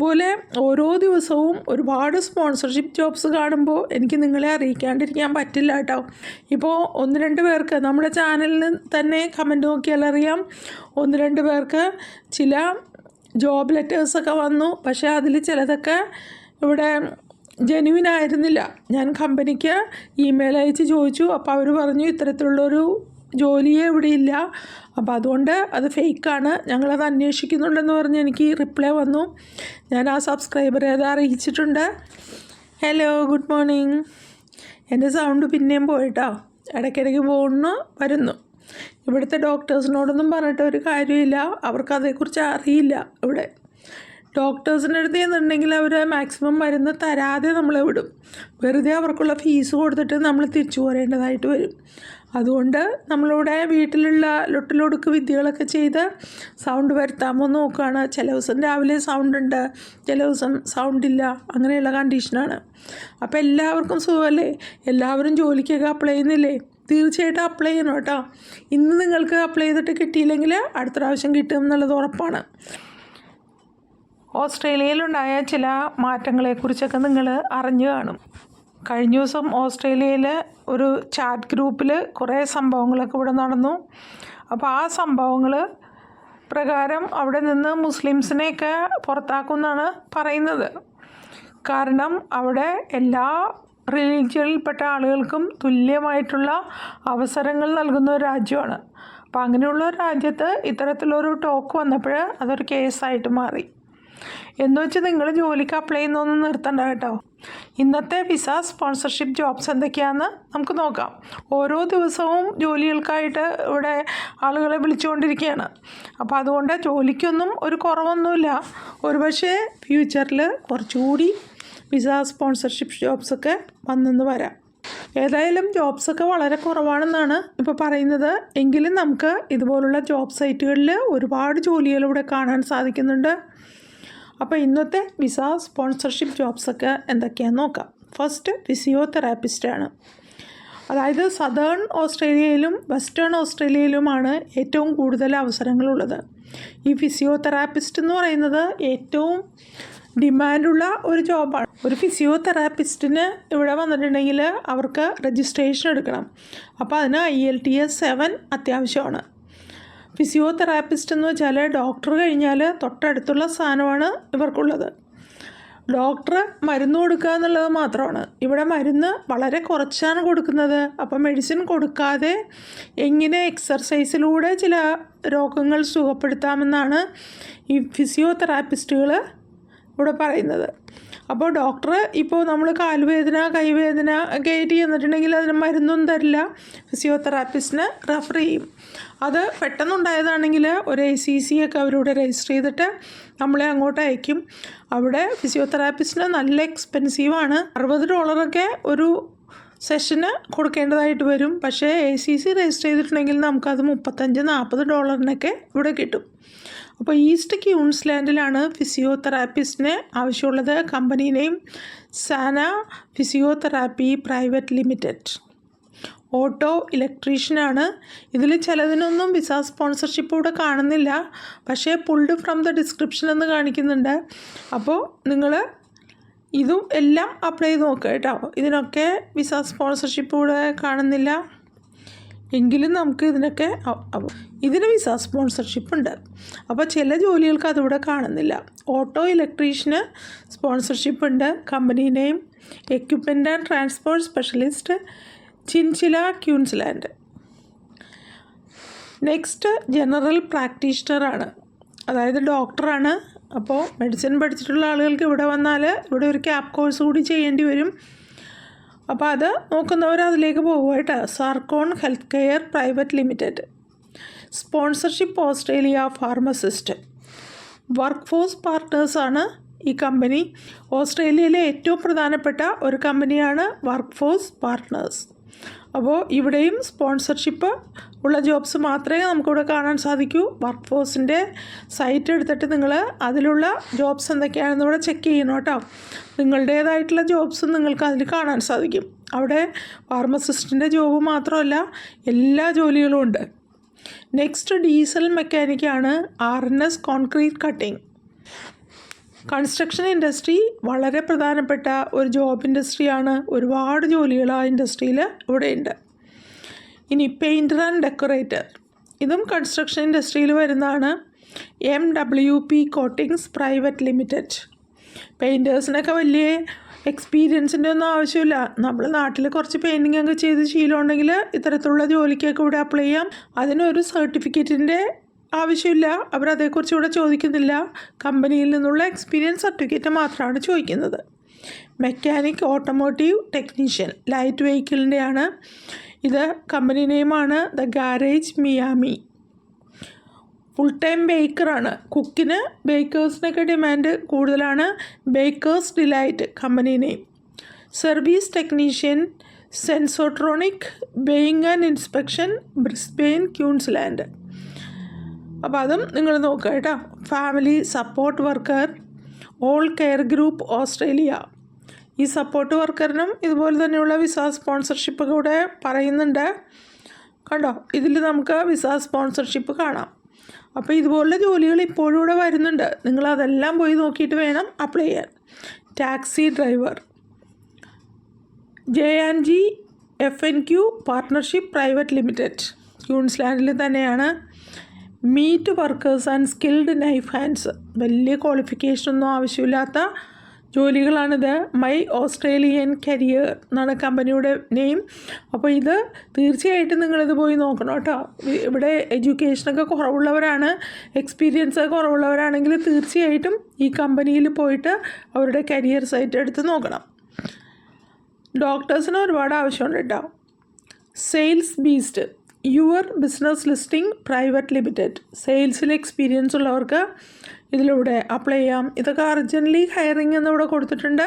ഇതുപോലെ ഓരോ ദിവസവും ഒരുപാട് സ്പോൺസർഷിപ്പ് ജോബ്സ് കാണുമ്പോൾ എനിക്ക് നിങ്ങളെ അറിയിക്കാണ്ടിരിക്കാൻ പറ്റില്ല കേട്ടോ. ഇപ്പോൾ 1-2 പേർക്ക് നമ്മുടെ ചാനലിൽ തന്നെ കമൻറ്റ് നോക്കിയാൽ അറിയാം, 1-2 പേർക്ക് ചില ജോബ് ലെറ്റേഴ്സൊക്കെ വന്നു. പക്ഷേ അതിൽ ചിലതൊക്കെ ഇവിടെ ജെന്യുവിൻ ആയിരുന്നില്ല. ഞാൻ കമ്പനിക്ക് ഇമെയിൽ അയച്ച് ചോദിച്ചു. അപ്പോൾ അവർ പറഞ്ഞു ഇത്തരത്തിലുള്ളൊരു ജോലിയെ ഇവിടെ ഇല്ല, അപ്പോൾ അതുകൊണ്ട് അത് ഫേക്കാണ്, ഞങ്ങളത് അന്വേഷിക്കുന്നുണ്ടെന്ന് പറഞ്ഞ് എനിക്ക് റിപ്ലൈ വന്നു. ഞാൻ ആ സബ്സ്ക്രൈബറെ അത് അറിയിച്ചിട്ടുണ്ട്. Hello, good morning. എൻ്റെ സൗണ്ട് പിന്നെയും പോയിട്ടോ, ഇടയ്ക്കിടയ്ക്ക് വരുന്നു. ഇവിടുത്തെ ഡോക്ടേഴ്സിനോടൊന്നും പറഞ്ഞിട്ട് ഒരു കാര്യമില്ല, അവർക്കതേക്കുറിച്ച് അറിയില്ല. ഇവിടെ ഡോക്ടേഴ്സിൻ്റെ അടുത്ത് ചെന്നിട്ടുണ്ടെങ്കിൽ അവർ മാക്സിമം മരുന്ന് തരാതെ നമ്മളെ വിടും. വെറുതെ അവർക്കുള്ള ഫീസ് കൊടുത്തിട്ട് നമ്മൾ തിരിച്ചു പോരേണ്ടതായിട്ട് വരും. അതുകൊണ്ട് നമ്മളിവിടെ വീട്ടിലുള്ള ലൊട്ടിലൊടുക്ക് വിദ്യകളൊക്കെ ചെയ്ത് സൗണ്ട് വരുത്താമോ നോക്കുകയാണ്. ചില ദിവസം രാവിലെ സൗണ്ട് ഉണ്ട്, ചില ദിവസം സൗണ്ടില്ല, അങ്ങനെയുള്ള കണ്ടീഷനാണ്. അപ്പോൾ എല്ലാവർക്കും സുഖമല്ലേ? എല്ലാവരും ജോലിക്കൊക്കെ അപ്ലൈ ചെയ്യുന്നില്ലേ? തീർച്ചയായിട്ടും അപ്ലൈ ചെയ്യണം കേട്ടോ. ഇന്ന് നിങ്ങൾക്ക് അപ്ലൈ ചെയ്തിട്ട് കിട്ടിയില്ലെങ്കിൽ അടുത്ത പ്രാവശ്യം കിട്ടും എന്നുള്ളത് ഉറപ്പാണ്. ഓസ്ട്രേലിയയിലുണ്ടായ ചില മാറ്റങ്ങളെക്കുറിച്ചൊക്കെ നിങ്ങൾ അറിഞ്ഞു കാണും. കഴിഞ്ഞ ദിവസം ഓസ്ട്രേലിയയിൽ ഒരു ചാറ്റ് ഗ്രൂപ്പിൽ കുറേ സംഭവങ്ങളൊക്കെ ഇവിടെ നടന്നു. അപ്പോൾ ആ സംഭവങ്ങൾ പ്രകാരം അവിടെ നിന്ന് മുസ്ലിംസിനെയൊക്കെ പുറത്താക്കുമെന്നാണ് പറയുന്നത്. കാരണം അവിടെ എല്ലാ റിലീജിയനിൽപ്പെട്ട ആളുകൾക്കും തുല്യമായിട്ടുള്ള അവസരങ്ങൾ നൽകുന്ന ഒരു രാജ്യമാണ്. അപ്പോൾ അങ്ങനെയുള്ള രാജ്യത്ത് ഇത്തരത്തിലൊരു ടോക്ക് വന്നപ്പോൾ അതൊരു കേസായിട്ട് മാറി. എന്ന് വെച്ച് നിങ്ങൾ ജോലിക്ക് അപ്ലൈ ചെയ്യുന്നൊന്നും നിർത്തണ്ട കേട്ടോ. ഇന്നത്തെ വിസ സ്പോൺസർഷിപ്പ് ജോബ്സ് എന്തൊക്കെയാണെന്ന് നമുക്ക് നോക്കാം. ഓരോ ദിവസവും ജോലികൾക്കായിട്ട് ഇവിടെ ആളുകളെ വിളിച്ചുകൊണ്ടിരിക്കുകയാണ്. അപ്പോൾ അതുകൊണ്ട് ജോലിക്കൊന്നും ഒരു കുറവൊന്നുമില്ല. ഒരുപക്ഷെ ഫ്യൂച്ചറിൽ കുറച്ചുകൂടി വിസ സ്പോൺസർഷിപ്പ് ജോബ്സൊക്കെ വന്നെന്ന് വരാം. ഏതായാലും ജോബ്സൊക്കെ വളരെ കുറവാണെന്നാണ് ഇപ്പോൾ പറയുന്നത്. എങ്കിലും നമുക്ക് ഇതുപോലുള്ള ജോബ് സൈറ്റുകളിൽ ഒരുപാട് ജോലികൾ ഇവിടെ കാണാൻ സാധിക്കുന്നുണ്ട്. അപ്പോൾ ഇന്നത്തെ വിസ സ്പോൺസർഷിപ്പ് ജോബ്സൊക്കെ എന്തൊക്കെയാണെന്ന് നോക്കാം. ഫസ്റ്റ് ഫിസിയോതെറാപ്പിസ്റ്റാണ്. അതായത് സദേൺ ഓസ്ട്രേലിയയിലും വെസ്റ്റേൺ ഓസ്ട്രേലിയയിലുമാണ് ഏറ്റവും കൂടുതൽ അവസരങ്ങളുള്ളത്. ഈ ഫിസിയോതെറാപ്പിസ്റ്റ് എന്ന് പറയുന്നത് ഏറ്റവും ഡിമാൻഡുള്ള ഒരു ജോബാണ്. ഒരു ഫിസിയോതെറാപ്പിസ്റ്റിന് ഇവിടെ വന്നിട്ടുണ്ടെങ്കിൽ അവർക്ക് രജിസ്ട്രേഷൻ എടുക്കണം. അപ്പോൾ അതിന് IELTS 7 അത്യാവശ്യമാണ്. ഫിസിയോതെറാപ്പിസ്റ്റ് എന്ന് വെച്ചാൽ ഡോക്ടർ കഴിഞ്ഞാൽ തൊട്ടടുത്തുള്ള സ്ഥാനമാണ് ഇവർക്കുള്ളത്. ഡോക്ടർ മരുന്ന് കൊടുക്കുക എന്നുള്ളത് മാത്രമാണ്. ഇവിടെ മരുന്ന് വളരെ കുറച്ചാണ് കൊടുക്കുന്നത്. അപ്പോൾ മെഡിസിൻ കൊടുക്കാതെ എങ്ങനെ എക്സർസൈസിലൂടെ ചില രോഗങ്ങൾ സുഖപ്പെടുത്താമെന്നാണ് ഈ ഫിസിയോതെറാപ്പിസ്റ്റുകൾ ഇവിടെ പറയുന്നത്. അപ്പോൾ ഡോക്ടർ ഇപ്പോൾ നമ്മൾ കാലുവേദന കൈവേദന ഒക്കെ ആയിട്ട് ചെന്നിട്ടുണ്ടെങ്കിൽ അതിന് മരുന്നൊന്നും തരില്ല, ഫിസിയോതെറാപ്പിസ്റ്റിന് റെഫർ ചെയ്യും. അത് പെട്ടെന്നുണ്ടായതാണെങ്കിൽ ഒരു ACC ഒക്കെ അവരിവിടെ രജിസ്റ്റർ ചെയ്തിട്ട് നമ്മളെ അങ്ങോട്ട് അയക്കും. അവിടെ ഫിസിയോതെറാപ്പിസ്റ്റിന് നല്ല എക്സ്പെൻസീവാണ്. $60 ഒരു സെഷന് കൊടുക്കേണ്ടതായിട്ട് വരും. പക്ഷേ ACC രജിസ്റ്റർ ചെയ്തിട്ടുണ്ടെങ്കിൽ നമുക്കത് $35-40 ഇവിടെ കിട്ടും. അപ്പോൾ ഈസ്റ്റ് ക്യൂൻസ്ലാൻഡിലാണ് ഫിസിയോതെറാപ്പിസ്റ്റിന് ആവശ്യമുള്ളത്. Company name Sana physiotherapy private limited. Auto ഇലക്ട്രീഷ്യനാണ്. ഇതിൽ ചിലതിനൊന്നും വിസ സ്പോൺസർഷിപ്പ് ഇവിടെ കാണുന്നില്ല, പക്ഷേ പുൾഡ് ഫ്രം ദ ഡിസ്ക്രിപ്ഷൻ എന്ന് കാണിക്കുന്നുണ്ട്. അപ്പോൾ നിങ്ങൾ ഇതും എല്ലാം അപ്ലൈ ചെയ്ത് നോക്കുക കേട്ടോ. ഇതിനൊക്കെ വിസ സ്പോൺസർഷിപ്പ് ഇവിടെ കാണുന്നില്ല, എങ്കിലും നമുക്ക് ഇതിന് വിസ സ്പോൺസർഷിപ്പ് ഉണ്ട്. അപ്പോൾ ചില ജോലികൾക്ക് അതിവിടെ കാണുന്നില്ല. ഓട്ടോ ഇലക്ട്രീഷ്യന് സ്പോൺസർഷിപ്പ് ഉണ്ട്. Company name equipment and transport specialist, Chinchilla Queensland. Next general പ്രാക്ടീഷണറാണ്, അതായത് ഡോക്ടറാണ്. അപ്പോൾ മെഡിസിൻ പഠിച്ചിട്ടുള്ള ആളുകൾക്ക് ഇവിടെ വന്നാൽ ഇവിടെ ഒരു CAP കോഴ്സ് കൂടി ചെയ്യേണ്ടി വരും. അപ്പോൾ അത് നോക്കുന്നവർ അതിലേക്ക് പോകുമായിട്ട്. Sarcon health care private limited. Sponsorship Australia pharmacist. Work force പാർട്ട്നേഴ്സാണ് ഈ കമ്പനി. ഓസ്ട്രേലിയയിലെ ഏറ്റവും പ്രധാനപ്പെട്ട ഒരു കമ്പനിയാണ് വർക്ക് ഫോഴ്സ് പാർട്ട്നേഴ്സ്. അപ്പോൾ ഇവിടെയും സ്പോൺസർഷിപ്പ് ഉള്ള ജോബ്സ് മാത്രമേ നമുക്കിവിടെ കാണാൻ സാധിക്കൂ. വർക്ക് ഫോഴ്സിൻ്റെ സൈറ്റ് എടുത്തിട്ട് നിങ്ങൾ അതിലുള്ള ജോബ്സ് എന്തൊക്കെയാണെന്ന് ഇവിടെ ചെക്ക് ചെയ്യണം കേട്ടോ. നിങ്ങളുടേതായിട്ടുള്ള ജോബ്സ് നിങ്ങൾക്ക് അതിൽ കാണാൻ സാധിക്കും. അവിടെ ഫാർമസിസ്റ്റിൻ്റെ ജോബ് മാത്രമല്ല എല്ലാ ജോലികളും ഉണ്ട്. നെക്സ്റ്റ് ഡീസൽ മെക്കാനിക്കാണ്. RNS concrete cutting. Construction industry വളരെ പ്രധാനപ്പെട്ട ഒരു ജോബ് ഇൻഡസ്ട്രിയാണ്. ഒരുപാട് ജോലികൾ ആ ഇൻഡസ്ട്രിയിൽ ഇവിടെയുണ്ട്. ഇനി പെയിൻറ്റർ ആൻഡ് ഡെക്കറേറ്റർ, ഇതും കൺസ്ട്രക്ഷൻ ഇൻഡസ്ട്രിയിൽ വരുന്നതാണ്. MWP coatings private limited. പെയിൻറ്റേഴ്സിനൊക്കെ വലിയ എക്സ്പീരിയൻസിൻ്റെ ഒന്നും ആവശ്യമില്ല. നമ്മൾ നാട്ടിൽ കുറച്ച് പെയിൻറ്റിങ് ഒക്കെ ചെയ്ത് ശീലമുണ്ടെങ്കിൽ ഇത്തരത്തിലുള്ള ജോലിക്കൊക്കെ ഇവിടെ അപ്ലൈ ചെയ്യാം. അതിനൊരു സർട്ടിഫിക്കറ്റിൻ്റെ ആവശ്യമില്ല. അവരതേക്കുറിച്ച് ഇവിടെ ചോദിക്കുന്നില്ല. കമ്പനിയിൽ നിന്നുള്ള എക്സ്പീരിയൻസ് സർട്ടിഫിക്കറ്റ് മാത്രമാണ് ചോദിക്കുന്നത്. മെക്കാനിക് ഓട്ടോമോട്ടീവ് ടെക്നീഷ്യൻ, ലൈറ്റ് വെഹിക്കിളിൻ്റെയാണ്. ഇത് കമ്പനി നെയിമാണ് the garage Miami. Full time ബേക്കറാണ്. കുക്കിന് ബേക്കേഴ്സിനൊക്കെ ഡിമാൻഡ് കൂടുതലാണ്. Bakers delight company name. Service technician, Sensotronic ബെയിങ് ആൻഡ് ഇൻസ്പെക്ഷൻ, ബ്രിസ്ബെയിൻ ക്യൂൻസ്ലാൻഡ്. അപ്പോൾ അതും നിങ്ങൾ നോക്കുക കേട്ടോ. Family support worker, all care group Australia. ഈ സപ്പോർട്ട് വർക്കറിനും ഇതുപോലെ തന്നെയുള്ള വിസ സ്പോൺസർഷിപ്പ് കൂടെ പറയുന്നുണ്ട്. കണ്ടോ, ഇതിൽ നമുക്ക് വിസ സ്പോൺസർഷിപ്പ് കാണാം. അപ്പോൾ ഇതുപോലുള്ള ജോലികൾ ഇപ്പോഴും ഇവിടെ വരുന്നുണ്ട്. നിങ്ങളതെല്ലാം പോയി നോക്കിയിട്ട് വേണം അപ്ലൈ ചെയ്യാൻ. Taxi driver, J&G F&Q partnership private limited, ക്യൂൻസ്ലാൻഡിൽ തന്നെയാണ്. Meat workers and skilled knife hands, വലിയ ക്വാളിഫിക്കേഷനൊന്നും ആവശ്യമില്ലാത്ത ജോലികളാണിത്. മൈ ഓസ്ട്രേലിയൻ കരിയർ എന്നാണ് കമ്പനിയുടെ നെയിം. അപ്പോൾ ഇത് തീർച്ചയായിട്ടും നിങ്ങളിത് പോയി നോക്കണം കേട്ടോ. ഇവിടെ എഡ്യൂക്കേഷനൊക്കെ കുറവുള്ളവരാണ്, എക്സ്പീരിയൻസ് കുറവുള്ളവരാണെങ്കിൽ തീർച്ചയായിട്ടും ഈ കമ്പനിയിൽ പോയിട്ട് അവരുടെ കരിയർ സൈറ്റ് എടുത്ത് നോക്കണം. ഡോക്ടേഴ്സിന് ഒരുപാട് ആവശ്യമുണ്ട് കേട്ടോ. Sales beast, your business listing private limited. സെയിൽസിൽ എക്സ്പീരിയൻസ് ഉള്ളവർക്ക് ഇതിലൂടെ അപ്ലൈ ചെയ്യാം. ഇതൊക്കെ അർജൻ്റ്ലി ഹയറിംഗ് എന്നിവിടെ കൊടുത്തിട്ടുണ്ട്.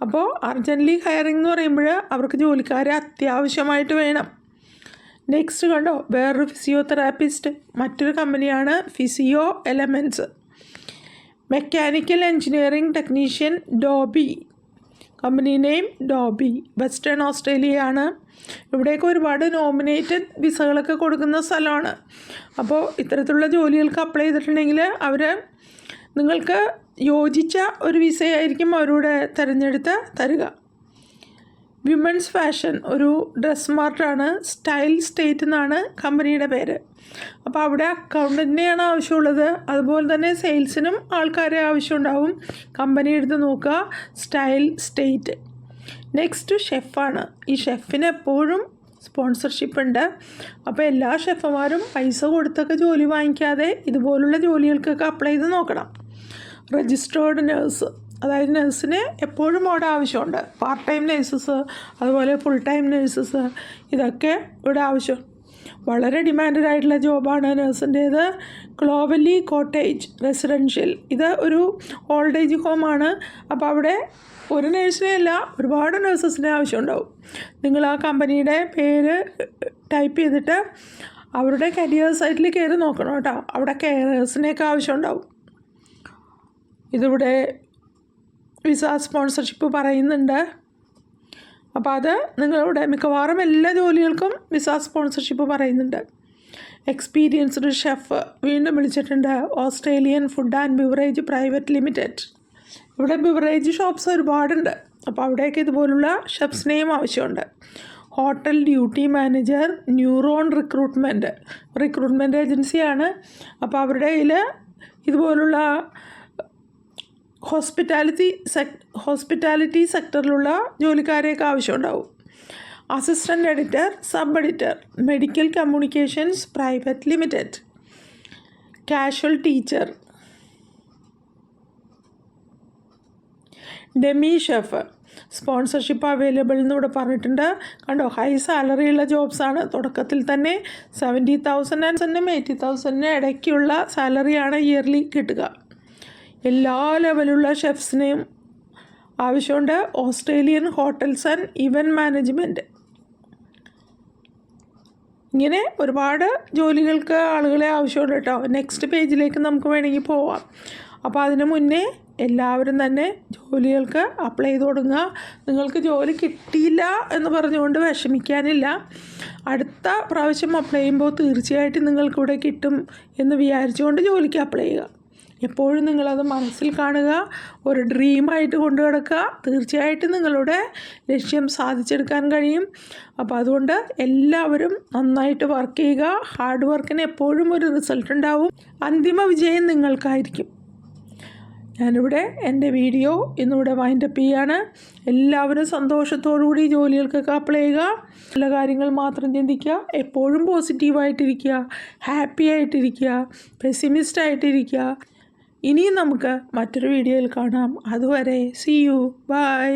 അപ്പോൾ അർജൻ്റ്ലി ഹയറിംഗ് എന്ന് പറയുമ്പോൾ അവർക്ക് ജോലിക്കാരെ അത്യാവശ്യമായിട്ട് വേണം. നെക്സ്റ്റ് കണ്ടോ, വേറൊരു ഫിസിയോതെറാപ്പിസ്റ്റ്, മറ്റൊരു കമ്പനിയാണ് physio elements. Mechanical engineering technician, Dobbie, company name Dobbie, western ഓസ്ട്രേലിയയാണ്. ഇവിടേക്ക് ഒരുപാട് നോമിനേറ്റഡ് വിസകളൊക്കെ കൊടുക്കുന്ന സ്ഥലമാണ്. അപ്പോൾ ഇത്തരത്തിലുള്ള ജോലികൾക്ക് അപ്ലൈ ചെയ്തിട്ടുണ്ടെങ്കിൽ അവർ നിങ്ങൾക്ക് യോജിച്ച ഒരു വിസയായിരിക്കും അവരോട് തിരഞ്ഞെടുത്ത് തരിക. വിമൻസ് ഫാഷൻ ഒരു ഡ്രസ് മാർട്ടാണ്. സ്റ്റൈൽ സ്റ്റേറ്റ് എന്നാണ് കമ്പനിയുടെ പേര്. അപ്പോൾ അവിടെ അക്കൗണ്ടൻറ്റിനെയാണ് ആവശ്യമുള്ളത്. അതുപോലെ തന്നെ സെയിൽസിനും ആൾക്കാരെ ആവശ്യമുണ്ടാവും. കമ്പനി എടുത്ത് നോക്കുക, സ്റ്റൈൽ സ്റ്റേറ്റ്. നെക്സ്റ്റ് ഷെഫാണ്. ഈ ഷെഫിന് എപ്പോഴും സ്പോൺസർഷിപ്പ് ഉണ്ട്. അപ്പോൾ എല്ലാ ഷെഫുമാരും പൈസ കൊടുത്തൊക്കെ ജോലി വാങ്ങിക്കാതെ ഇതുപോലുള്ള ജോലികൾക്കൊക്കെ അപ്ലൈ ചെയ്ത് നോക്കണം. രജിസ്റ്റേർഡ് നേഴ്സ്, അതായത് നഴ്സിന് എപ്പോഴും അവിടെ ആവശ്യമുണ്ട്. പാർട്ട് ടൈം നേഴ്സസ്, അതുപോലെ ഫുൾ ടൈം നേഴ്സസ്, ഇതൊക്കെ ഇവിടെ ആവശ്യം. വളരെ ഡിമാൻഡഡ് ആയിട്ടുള്ള ജോബാണ് നഴ്സിൻ്റേത്. ക്ലോവലി കോട്ടേജ് റെസിഡൻഷ്യൽ, ഇത് ഒരു ഓൾഡ് ഏജ് ഹോമാണ്. അപ്പോൾ അവിടെ ഒരു നേഴ്സിനെ അല്ല, ഒരുപാട് നഴ്സസിന് ആവശ്യമുണ്ടാവും. നിങ്ങൾ ആ കമ്പനിയുടെ പേര് ടൈപ്പ് ചെയ്തിട്ട് അവരുടെ കരിയർ സൈറ്റിൽ കയറി നോക്കണം കേട്ടോ. അവിടെ കെയറേഴ്സിനെയൊക്കെ ആവശ്യമുണ്ടാവും. ഇതിവിടെ വിസ സ്പോൺസർഷിപ്പ് പറയുന്നുണ്ട്. അപ്പോൾ അത് നിങ്ങളുടെ മിക്കവാറും എല്ലാ ജോലികൾക്കും വിസ സ്പോൺസർഷിപ്പ് പറയുന്നുണ്ട്. എക്സ്പീരിയൻസ്ഡ് ഷെഫ് വീണ്ടും വിളിച്ചിട്ടുണ്ട്. Australian food and beverage private limited. ഇവിടെ ബിവറേജ് ഷോപ്സ് ഒരുപാടുണ്ട്. അപ്പോൾ അവിടെയൊക്കെ ഇതുപോലുള്ള ഷെഫ്സിനെയും ആവശ്യമുണ്ട്. Hotel duty manager, Neuron recruitment ഏജൻസിയാണ്. അപ്പോൾ അവരുടെ കയ്യിൽ ഇതുപോലുള്ള ഹോസ്പിറ്റാലിറ്റി സെക്ടറിലുള്ള ജോലിക്കാരെയൊക്കെ ആവശ്യമുണ്ടാവും. Assistant editor, sub editor, medical communications private limited. Casual teacher, demi chef. Sponsorship available എന്നിവിടെ പറഞ്ഞിട്ടുണ്ട്. കണ്ടോ, ഹൈ സാലറിയുള്ള ജോബ്സാണ്. തുടക്കത്തിൽ തന്നെ 70,000 ആൻഡ് 80,000 ഇടയ്ക്കുള്ള സാലറിയാണ് ഇയർലി കിട്ടുക. എല്ലാ ലെവലുള്ള ഷെഫ്സിനെയും ആവശ്യമുണ്ട്. Australian hotels and event management. ഇങ്ങനെ ഒരുപാട് ജോലികൾക്ക് ആളുകളെ ആവശ്യമുണ്ട് കേട്ടോ. നെക്സ്റ്റ് പേജിലേക്ക് നമുക്ക് വേണമെങ്കിൽ പോവാം. അപ്പോൾ അതിന് മുന്നേ എല്ലാവരും തന്നെ ജോലികൾക്ക് അപ്ലൈ ചെയ്ത് തുടങ്ങുക. നിങ്ങൾക്ക് ജോലി കിട്ടിയില്ല എന്ന് പറഞ്ഞുകൊണ്ട് വിഷമിക്കാനില്ല. അടുത്ത പ്രാവശ്യം അപ്ലൈ ചെയ്യുമ്പോൾ തീർച്ചയായിട്ടും നിങ്ങൾക്കിവിടെ കിട്ടും എന്ന് വിചാരിച്ചുകൊണ്ട് ജോലിക്ക് അപ്ലൈ ചെയ്യുക. എപ്പോഴും നിങ്ങളത് മനസ്സിൽ കാണുക, ഒരു ഡ്രീമായിട്ട് കൊണ്ടു കിടക്കുക. തീർച്ചയായിട്ടും നിങ്ങളുടെ ലക്ഷ്യം സാധിച്ചെടുക്കാൻ കഴിയും. അപ്പോൾ അതുകൊണ്ട് എല്ലാവരും നന്നായിട്ട് വർക്ക് ചെയ്യുക. ഹാർഡ് വർക്കിന് എപ്പോഴും ഒരു റിസൾട്ട് ഉണ്ടാവും. അന്തിമ വിജയം നിങ്ങൾക്കായിരിക്കും. ഞാനിവിടെ എൻ്റെ വീഡിയോ ഇന്നിവിടെ വൈൻഡപ്പ് ചെയ്യാണ്. എല്ലാവരും സന്തോഷത്തോടുകൂടി ജോലികൾക്കൊക്കെ അപ്ലൈ ചെയ്യുക. നല്ല കാര്യങ്ങൾ മാത്രം ചിന്തിക്കുക. എപ്പോഴും പോസിറ്റീവായിട്ടിരിക്കുക, ഹാപ്പി ആയിട്ടിരിക്കുക, പെസിമിസ്റ്റ് ആയിട്ടിരിക്കുക. ഇനിയും നമുക്ക് മറ്റൊരു വീഡിയോയിൽ കാണാം. അതുവരെ സീ യു, ബൈ.